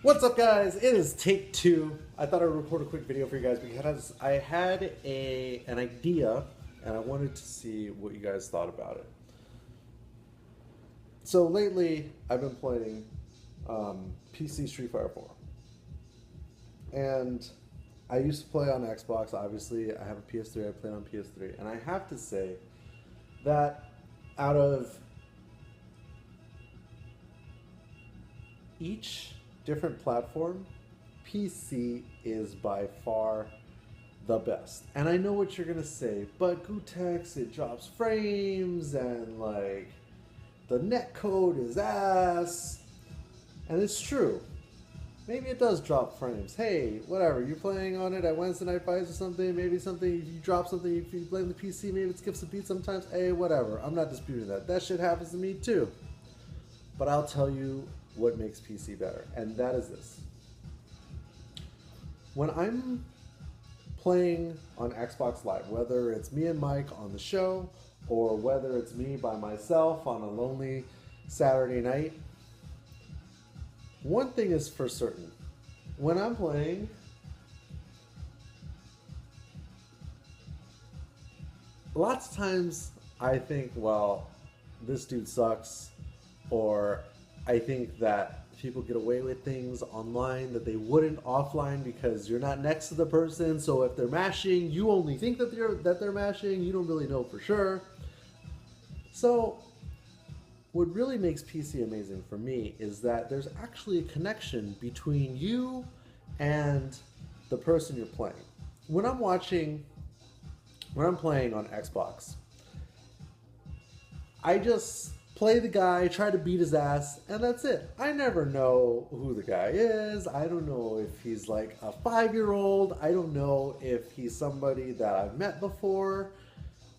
What's up, guys? It is take two. I thought I'd record a quick video for you guys because I had an idea and I wanted to see what you guys thought about it. So lately, I've been playing PC Street Fighter 4. And I used to play on Xbox, obviously. I have a PS3, I played on PS3. And I have to say that out of each different platform, PC is by far the best. And I know what you're gonna say, but gootecks, it drops frames and like the net code is ass. And it's true. Maybe it does drop frames. Hey, whatever, you're playing on it at Wednesday Night Fights or something, maybe something, you drop something, if you play on the PC, maybe it skips a beat sometimes. Hey, whatever, I'm not disputing that. That shit happens to me too. But I'll tell you what makes PC better, and that is this. When I'm playing on Xbox Live, whether it's me and Mike on the show, or whether it's me by myself on a lonely Saturday night, one thing is for certain. When I'm playing, lots of times I think, well, this dude sucks, or I think that people get away with things online that they wouldn't offline because you're not next to the person. So if they're mashing, you only think that they're mashing. You don't really know for sure. So what really makes PC amazing for me is that there's actually a connection between you and the person you're playing. When I'm playing on Xbox, I just play the guy, try to beat his ass, and that's it. I never know who the guy is. I don't know if he's like a 5-year-old. I don't know if he's somebody that I've met before.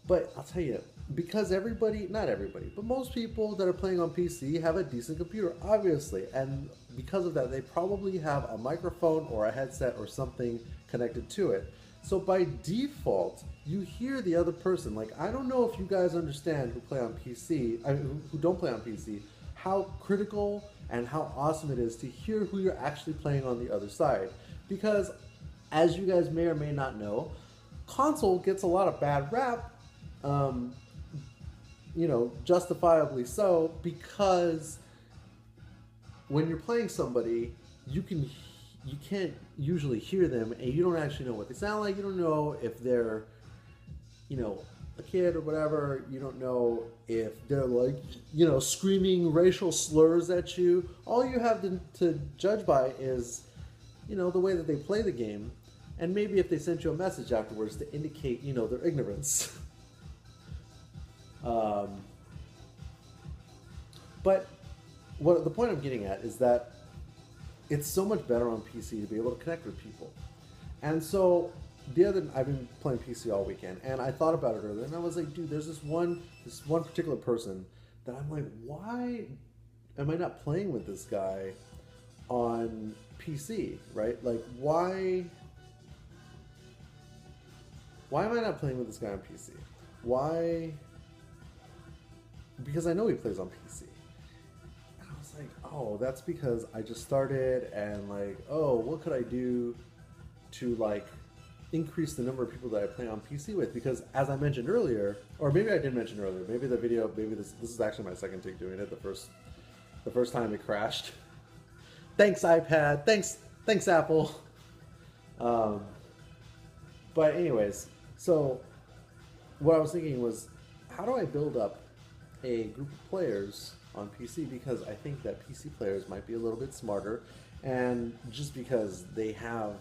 But I'll tell you, because everybody, not everybody, but most people that are playing on PC have a decent computer, obviously. And because of that, they probably have a microphone or a headset or something connected to it. So by default, you hear the other person. Like, I don't know if you guys understand who play on PC, who don't play on PC, how critical and how awesome it is to hear who you're actually playing on the other side. Because, as you guys may or may not know, console gets a lot of bad rap, justifiably so, because when you're playing somebody, you can't usually hear them, and you don't actually know what they sound like. You don't know if they're, a kid or whatever. You don't know if they're like, screaming racial slurs at you. All you have to judge by is, the way that they play the game, and maybe if they sent you a message afterwards to indicate, their ignorance. But the point I'm getting at is that it's so much better on PC to be able to connect with people. And so I've been playing PC all weekend, and I thought about it earlier, and I was like, dude, there's this one particular person that I'm like, why am I not playing with this guy on PC, right? Like, why am I not playing with this guy on PC? Why? Because I know he plays on PC. Like, oh, that's because I just started, and like, oh, what could I do to like increase the number of people that I play on PC with? Because as I mentioned earlier, or maybe I didn't mention earlier, maybe this is actually my second take doing it. The first time it crashed. Thanks iPad, thanks Apple. But anyways, so what I was thinking was, how do I build up a group of players on PC? Because I think that PC players might be a little bit smarter, and just because they have,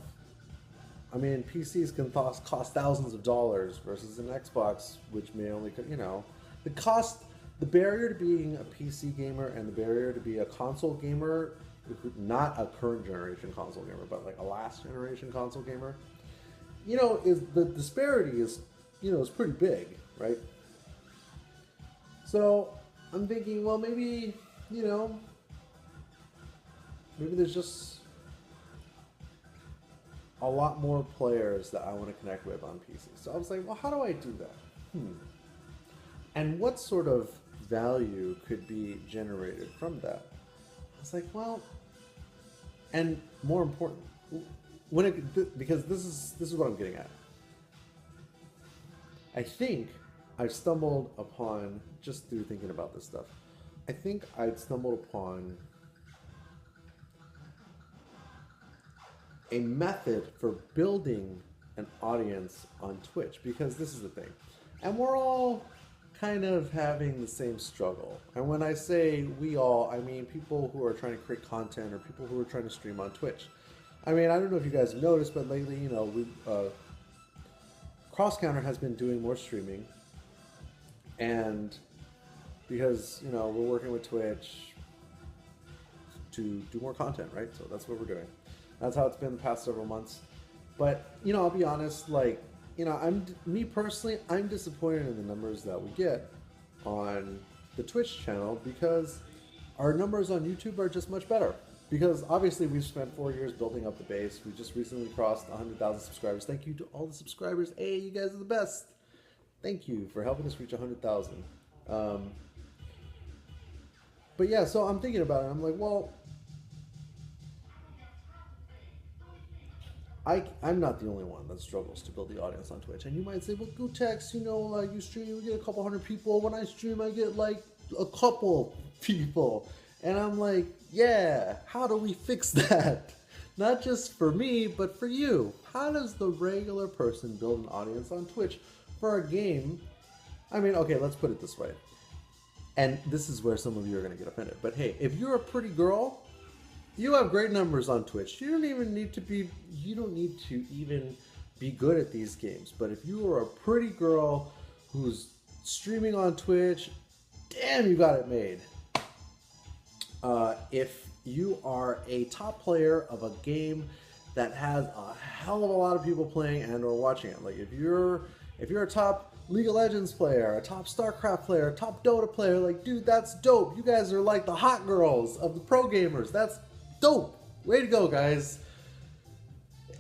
PCs can cost thousands of dollars versus an Xbox, which may only, the barrier to being a PC gamer and the barrier to be a console gamer, not a current generation console gamer, but like a last generation console gamer, is the disparity is pretty big, right? So I'm thinking, well, maybe there's just a lot more players that I want to connect with on PC. So I was like, well, how do I do that? And what sort of value could be generated from that? I was like, well, And more important, because this is what I'm getting at. I think I've stumbled upon, just through thinking about this stuff, I think I've stumbled upon a method for building an audience on Twitch, because this is the thing. And we're all kind of having the same struggle. And when I say we all, I mean people who are trying to create content or people who are trying to stream on Twitch. I mean, I don't know if you guys have noticed, but lately, you know, Cross Counter has been doing more streaming. And because, you know, we're working with Twitch to do more content, right? So that's what we're doing. That's how it's been the past several months. But, you know, I'll be honest, like, you know, me personally, I'm disappointed in the numbers that we get on the Twitch channel, because our numbers on YouTube are just much better. Because obviously we've spent 4 years building up the base. We just recently crossed 100,000 subscribers. Thank you to all the subscribers. Hey, you guys are the best. Thank you for helping us reach 100,000. But yeah, so I'm thinking about it. I'm like, well, I'm not the only one that struggles to build the audience on Twitch. And you might say, well, gootecks, you know, like you stream, you get a couple hundred people. When I stream, I get like a couple people. And I'm like, yeah, how do we fix that? Not just for me, but for you. How does the regular person build an audience on Twitch for a game? I mean, okay, let's put it this way. And this is where some of you are going to get offended. But hey, if you're a pretty girl, you have great numbers on Twitch. You don't even need to be, you don't need to even be good at these games. But if you are a pretty girl who's streaming on Twitch, damn, you got it made. If you are a top player of a game that has a hell of a lot of people playing and or watching it, like if you're a top League of Legends player, a top StarCraft player, a top Dota player, like, dude, that's dope. You guys are like the hot girls of the pro gamers. That's dope. Way to go, guys.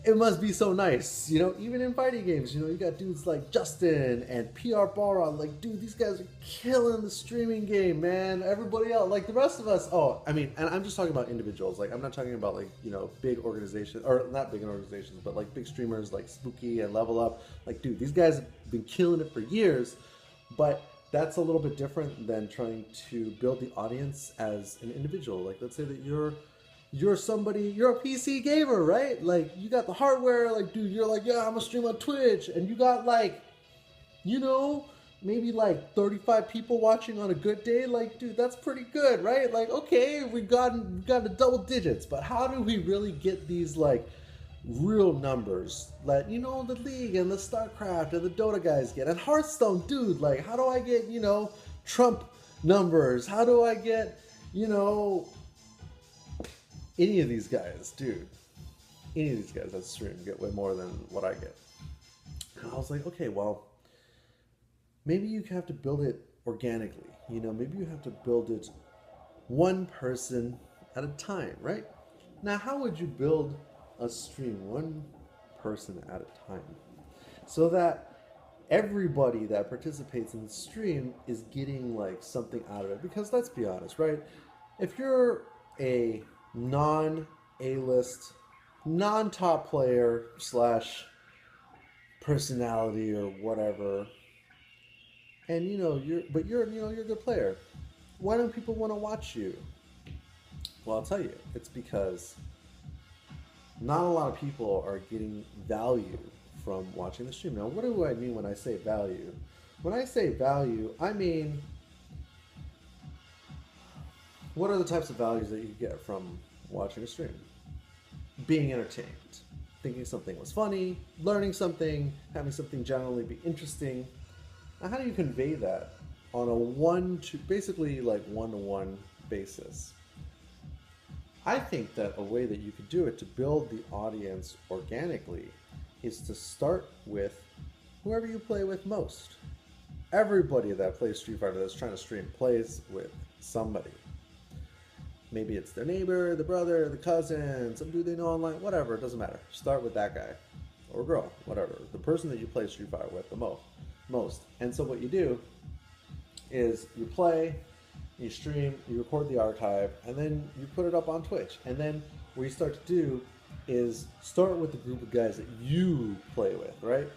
It must be so nice, you know, even in fighting games, you know, you got dudes like Justin and PR Balrog, like, dude, these guys are killing the streaming game, man. Everybody else, like the rest of us, oh, I mean, and I'm just talking about individuals, like, I'm not talking about, like, you know, big organizations, or not big organizations, but like big streamers like Spooky and Level Up, like, dude, these guys have been killing it for years, but that's a little bit different than trying to build the audience as an individual. Like, let's say that you're somebody, you're a PC gamer, right? Like, you got the hardware, like, dude, you're like, yeah, I'm gonna stream on Twitch, and you got, like, you know, maybe like 35 people watching on a good day. Like, dude, that's pretty good, right? Like, okay, we've got the double digits, but how do we really get these, like, real numbers that, you know, the League and the StarCraft and the Dota guys get? And Hearthstone, dude, like, how do I get, you know, Trump numbers? How do I get, you know, any of these guys, dude, any of these guys that stream get way more than what I get. And I was like, okay, well, maybe you have to build it organically. You know, maybe you have to build it one person at a time, right? Now, how would you build a stream one person at a time so that everybody that participates in the stream is getting like something out of it? Because let's be honest, right? If you're a non-A-list, non-top player / personality or whatever, and you know you're a good player, why don't people want to watch you? Well, I'll tell you, it's because not a lot of people are getting value from watching the stream. Now, what do I mean when I say value? When I say value, I mean, what are the types of values that you get from watching a stream? Being entertained, thinking something was funny, learning something, having something generally be interesting. Now, how do you convey that on a basically like one-to-one basis? I think that a way that you could do it to build the audience organically is to start with whoever you play with most. Everybody that plays Street Fighter that's trying to stream plays with somebody. Maybe it's their neighbor, the brother, the cousin, some dude they know online, whatever, it doesn't matter. Start with that guy or girl, whatever. The person that you play Street Fighter with the most. And so what you do is you play, you stream, you record the archive, and then you put it up on Twitch. And then what you start to do is start with the group of guys that you play with, right?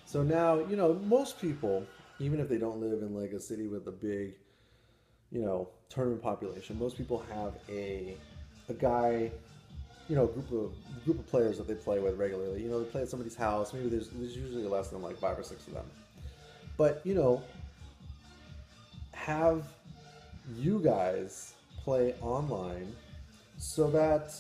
So now, most people, even if they don't live in like a city with a big, tournament population, most people have a guy, group of players that they play with regularly. They play at somebody's house. Maybe there's usually less than like 5 or 6 of them. But have you guys play online so that,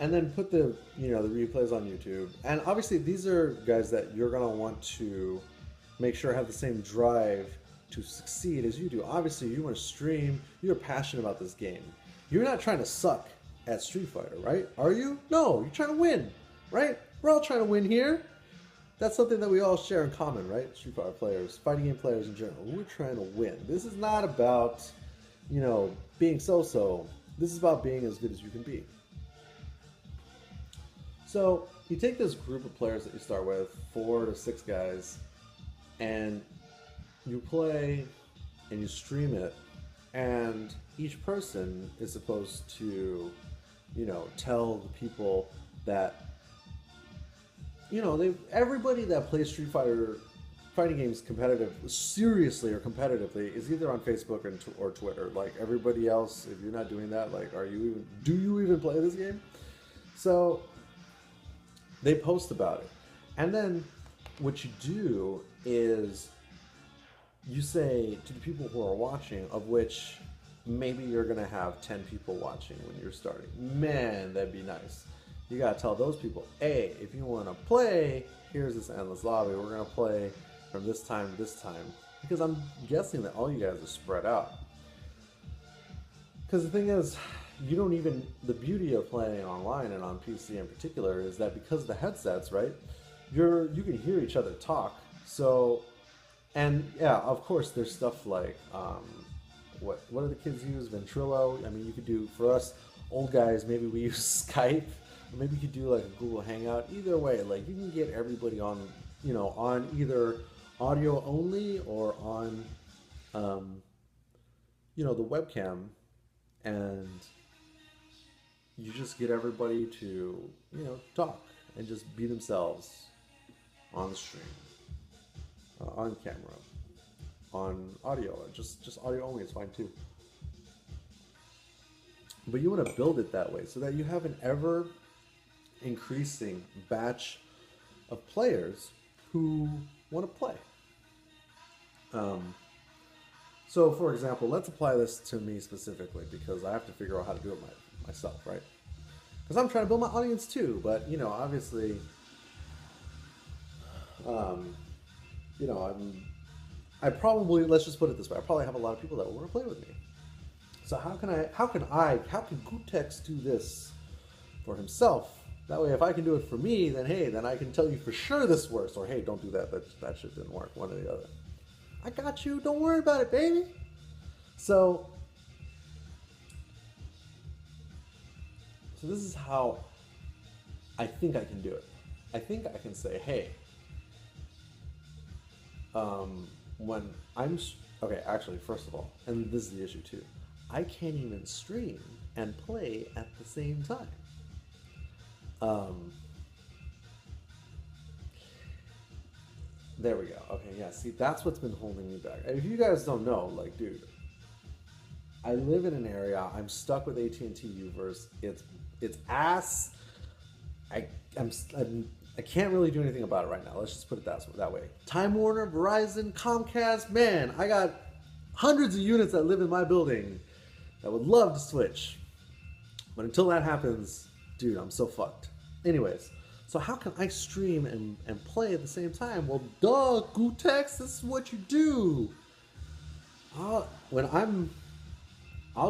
and then put the the replays on YouTube. And obviously these are guys that you're gonna want to make sure have the same drive to succeed as you do. Obviously you want to stream, you're passionate about this game. You're not trying to suck at Street Fighter, right? Are you? No, you're trying to win, right? We're all trying to win here. That's something that we all share in common, right? Street Fighter players, fighting game players in general. We're trying to win. This is not about, being so-so. This is about being as good as you can be. So you take this group of players that you start with, 4 to 6 guys, and you play and you stream it, and each person is supposed to, tell the people that, everybody that plays Street Fighter fighting games seriously or competitively is either on Facebook or Twitter. Like everybody else, if you're not doing that, like, do you even play this game? So they post about it. And then what you do is you say to the people who are watching, of which maybe you're going to have 10 people watching when you're starting. Man, that'd be nice. You got to tell those people, hey, if you want to play, here's this endless lobby. We're going to play from this time to this time. Because I'm guessing that all you guys are spread out. Because the thing is, the beauty of playing online and on PC in particular is that because of the headsets, right, you can hear each other talk. So, and yeah, of course, there's stuff like, what do the kids use? Ventrilo. I mean, you could do, for us old guys, maybe we use Skype, or maybe you could do like a Google Hangout. Either way, like you can get everybody on, on either audio only or on, the webcam, and you just get everybody to, talk and just be themselves on the stream, on camera, on audio, just audio only is fine too. But you want to build it that way so that you have an ever increasing batch of players who want to play. So for example, let's apply this to me specifically because I have to figure out how to do it myself, right? Because I'm trying to build my audience too, but obviously, I probably, let's just put it this way, I probably have a lot of people that want to play with me. So how can gootecks do this for himself? That way, if I can do it for me, then hey, then I can tell you for sure this works, or hey, don't do that, that shit didn't work, one or the other. I got you, don't worry about it, baby. So this is how I think I can do it. I think I can say, hey, when I'm, okay, actually, first of all, and this is the issue too, I can't even stream and play at the same time. There we go. Okay, yeah, see, that's what's been holding me back. If you guys don't know, like, dude, I live in an area, I'm stuck with AT&T Uverse. It's ass. I can't really do anything about it right now. Let's just put it that way. Time Warner, Verizon, Comcast, man, I got hundreds of units that live in my building that would love to switch. But until that happens, dude, I'm so fucked. Anyways, so how can I stream and play at the same time? Well, duh, gootecks, this is what you do. I'll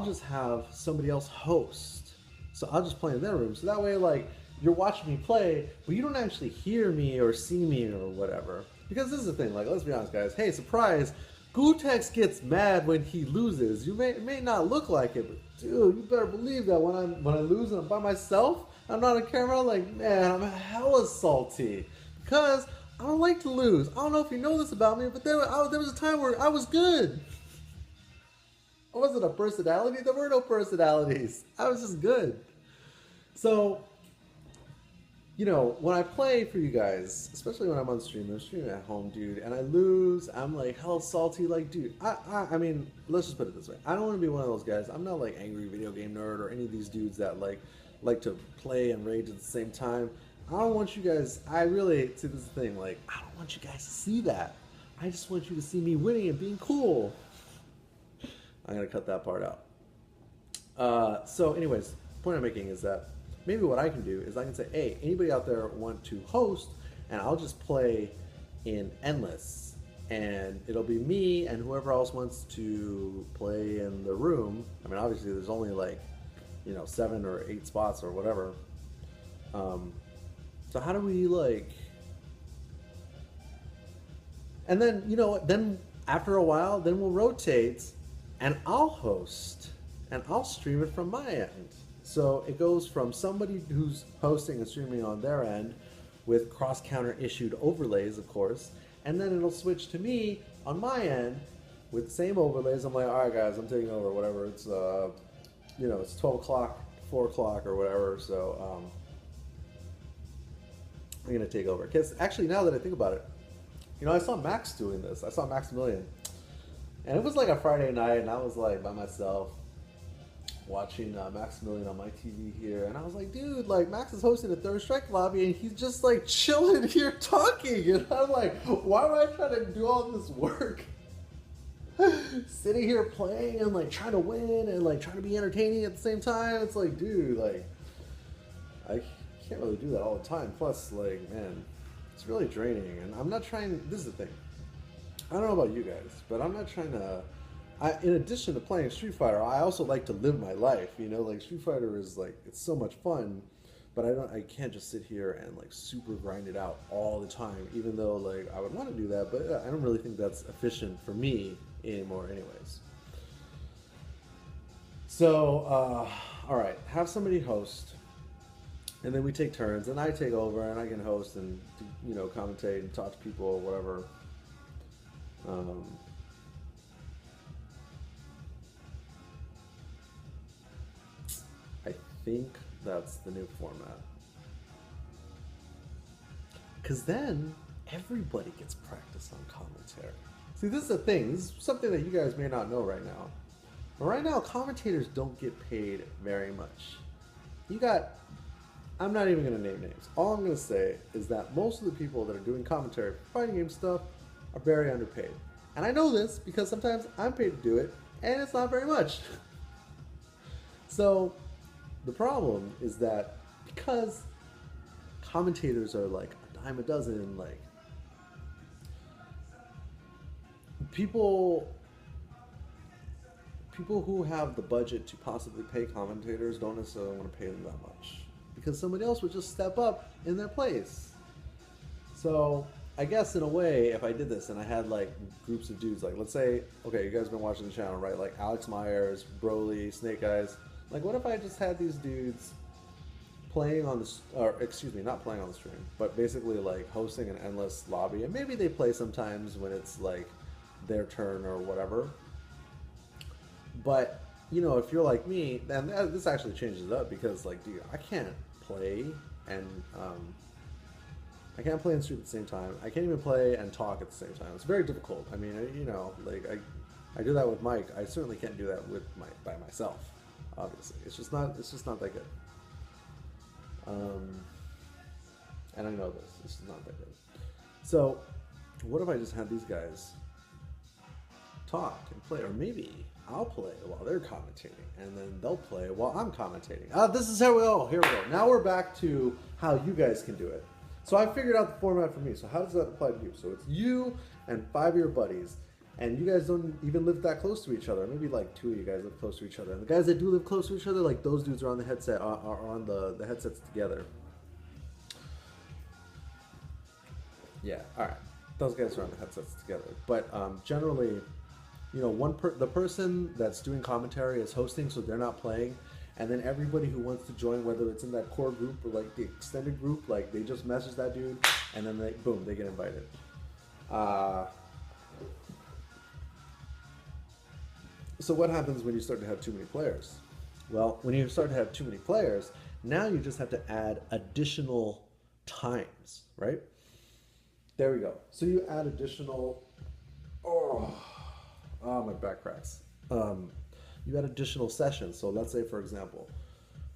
just have somebody else host. So I'll just play in their room. So that way, like, you're watching me play, but you don't actually hear me or see me or whatever. Because this is the thing, like, let's be honest, guys. Hey, surprise, gootecks gets mad when he loses. It may not look like it, but dude, you better believe that when I lose and I'm by myself, I'm not on camera, like, man, I'm hella salty. Because I don't like to lose. I don't know if you know this about me, but there was a time where I was good. I wasn't a personality. There were no personalities. I was just good. So, when I play for you guys, especially when I'm streaming at home, dude, and I lose, I'm like hell salty. Like, dude, I mean, let's just put it this way. I don't want to be one of those guys. I'm not like angry video game nerd or any of these dudes that like to play and rage at the same time. I don't want you guys. I really see this thing. Like, I don't want you guys to see that. I just want you to see me winning and being cool. I'm gonna cut that part out. So, anyways, the point I'm making is that maybe what I can do is I can say, hey, anybody out there want to host, and I'll just play in endless, and it'll be me and whoever else wants to play in the room. I mean, obviously, there's only like 7 or 8 spots or whatever. So how do we and then then after a while, then we'll rotate, and I'll host, and I'll stream it from my end. So it goes from somebody who's hosting and streaming on their end with cross-counter issued overlays, of course, and then it'll switch to me on my end with the same overlays. I'm like, all right, guys, I'm taking over, whatever. It's it's 12 o'clock, 4 o'clock, or whatever. So I'm gonna take over. Because actually, now that I think about it, I saw Max doing this. I saw Maximilian, and it was like a Friday night, and I was like by myself, watching Maximilian on my TV here, and I was like, dude, like Max is hosting a Third Strike lobby, and he's just like chilling here talking, and I'm like, why am I trying to do all this work? Sitting here playing and like trying to win and like trying to be entertaining at the same time. It's like, dude, like I can't really do that all the time. Plus, like, man, it's really draining, and I'm not trying. This is the thing. I don't know about you guys, but I'm not trying to. In addition to playing Street Fighter, I also like to live my life. Like Street Fighter is like, it's so much fun, but I can't just sit here and like super grind it out all the time. Even though like I would want to do that, but I don't really think that's efficient for me anymore, anyways. So, all right, have somebody host, and then we take turns, and I take over, and I can host and commentate and talk to people or whatever. I think that's the new format. Because then everybody gets practice on commentary. See, this is the thing. This is something that you guys may not know right now. But right now, commentators don't get paid very much. I'm not even going to name names. All I'm going to say is that most of the people that are doing commentary for fighting game stuff are very underpaid. And I know this because sometimes I'm paid to do it, and it's not very much. So the problem is that because commentators are like a dime a dozen, like people who have the budget to possibly pay commentators don't necessarily want to pay them that much because somebody else would just step up in their place. So I guess in a way, if I did this and I had like groups of dudes, like let's say, okay, you guys have been watching the channel, right? Like Alex Myers, Broly, Snake Eyes. Like, what if I just had these dudes playing on the, or excuse me, not playing on the stream, but basically like hosting an endless lobby, and maybe they play sometimes when it's like their turn or whatever. But if you're like me, then this actually changes it up because like, dude, I can't play and I can't play and stream at the same time. I can't even play and talk at the same time. It's very difficult. I mean, like I do that with Mike. I certainly can't do that with by myself. Obviously, it's just not that good. And I know this. It's not that good. So, what if I just had these guys talk and play, or maybe I'll play while they're commentating, and then they'll play while I'm commentating. This is how we go. Here we go. Now we're back to how you guys can do it. So I figured out the format for me. So how does that apply to you? So it's you and 5 of your buddies. And you guys don't even live that close to each other. Maybe like 2 of you guys live close to each other. And the guys that do live close to each other, like those dudes are on the headset, are on the headsets together. Yeah, all right. Those guys are on the headsets together. But generally, the person that's doing commentary is hosting, so they're not playing. And then everybody who wants to join, whether it's in that core group or like the extended group, like they just message that dude, and then they get invited. So what happens when you start to have too many players? Well, when you start to have too many players, now you just have to add additional times, right? There we go. So you add additional. Oh, my back cracks. You add additional sessions. So let's say, for example,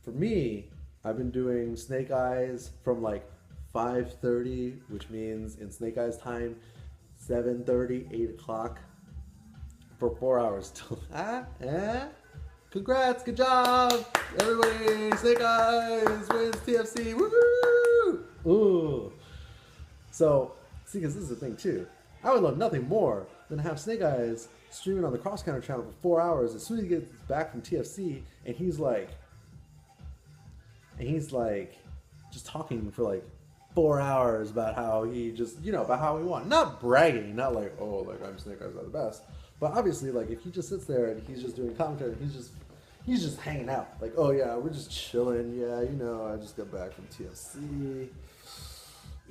for me, I've been doing Snake Eyes from like 5:30, which means in Snake Eyes time, 7:30, 8 o'clock for 4 hours. Congrats, good job, everybody! Snake Eyes wins TFC. Woohoo! Ooh. So, see, because this is the thing too. I would love nothing more than to have Snake Eyes streaming on the Cross Counter channel for 4 hours. As soon as he gets back from TFC, and he's like, just talking for like 4 hours about how he just, about how he won. Not bragging, not like, oh, like I'm Snake Eyes are the best. But obviously, like if he just sits there and he's just doing commentary, and he's just hanging out. Like, oh yeah, we're just chilling. Yeah, I just got back from TFC.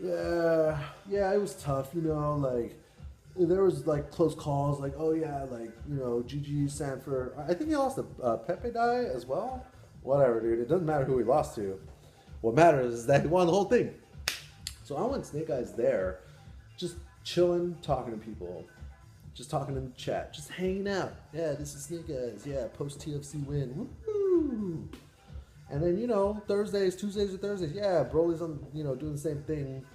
Yeah, it was tough. Like there was like close calls. Like, oh yeah, like GG Sanford. I think he lost to Pepe Die as well. Whatever, dude. It doesn't matter who he lost to. What matters is that he won the whole thing. So I went Snake Eyes there, just chilling, talking to people. Just talking in the chat, just hanging out. Yeah, this is Snake Eyes. Yeah, post TFC win. Woo! And then Tuesdays or Thursdays. Yeah, Broly's on doing the same thing,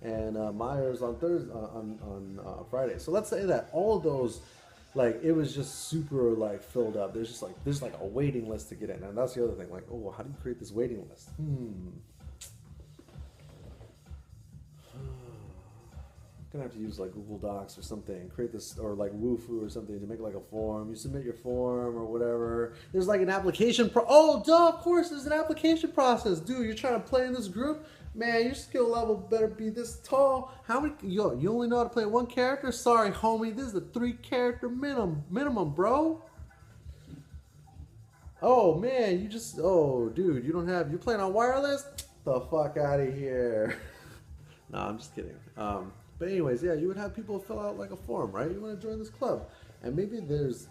and Myers on Thursday on Friday. So let's say that all of those, like it was just super like filled up. There's like a waiting list to get in, and that's the other thing. Like, oh, how do you create this waiting list? Gonna have to use like Google Docs or something, create this, or like Woofu or something to make like a form. You submit your form or whatever. There's like an application oh, duh, of course there's an application process. Dude, you're trying to play in this group? Man, your skill level better be this tall. How many, you only know how to play one character? Sorry, homie, this is the 3-character minimum, bro. Oh man, dude, you're playing on wireless? The fuck out of here. No, I'm just kidding. But anyways, yeah, you would have people fill out like a form, right? You want to join this club. And maybe there's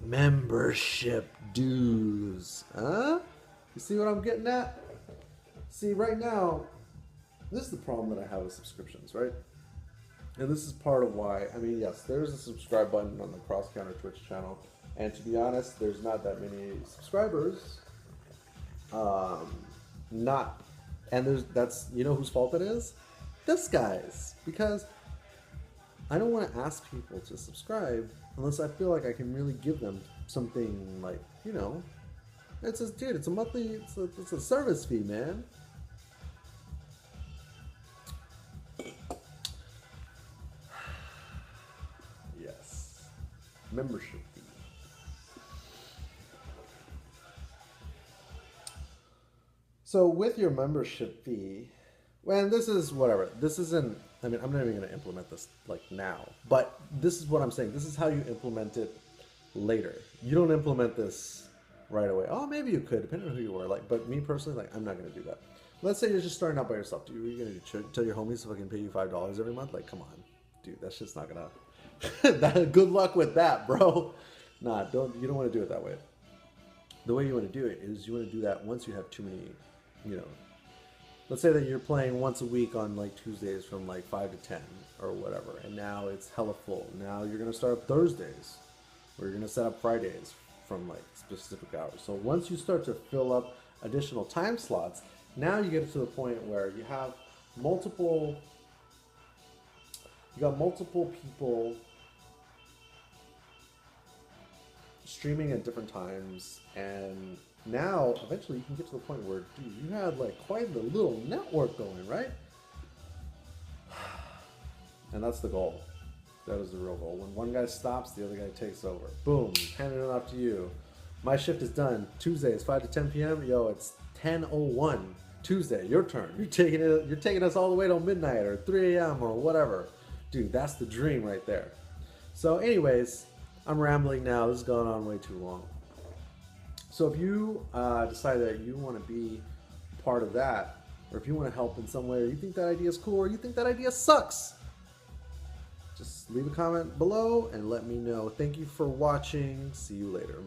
membership dues. Huh? You see what I'm getting at? See, right now, this is the problem that I have with subscriptions, right? And this is part of why, yes, there's a subscribe button on the Cross Counter Twitch channel. And to be honest, there's not that many subscribers. That's whose fault it is? This guy's, because I don't want to ask people to subscribe unless I feel like I can really give them something like, it's a monthly, it's a service fee, man. Yes, membership fee. So with your membership fee, well, this is whatever. This isn't, I'm not even going to implement this like now, but this is what I'm saying. This is how you implement it later. You don't implement this right away. Oh, maybe you could, depending on who you are. But me personally, I'm not going to do that. Let's say you're just starting out by yourself. Dude, what are you going to do? Tell your homies if I can pay you $5 every month? Like, come on. Dude, that's just not going to... Good luck with that, bro. Nah, you don't want to do it that way. The way you want to do it is you want to do that once you have too many, let's say that you're playing once a week on like Tuesdays from like 5 to 10 or whatever, and now it's hella full. Now you're going to start up Thursdays, or you're going to set up Fridays from like specific hours. So once you start to fill up additional time slots, now you get to the point where you have multiple people streaming at different times, and now eventually you can get to the point where, dude, you had like quite the little network going, right? And that's the goal. That is the real goal. When one guy stops, the other guy takes over. Boom, handing it off to you. My shift is done. Tuesday is 5 to 10 p.m. Yo, it's 10:01 Tuesday. Your turn. You're taking us all the way till midnight or 3 a.m. or whatever. Dude, that's the dream right there. So anyways, I'm rambling now. This has gone on way too long. So if you decide that you want to be part of that, or if you want to help in some way, or you think that idea is cool, or you think that idea sucks, just leave a comment below and let me know. Thank you for watching. See you later.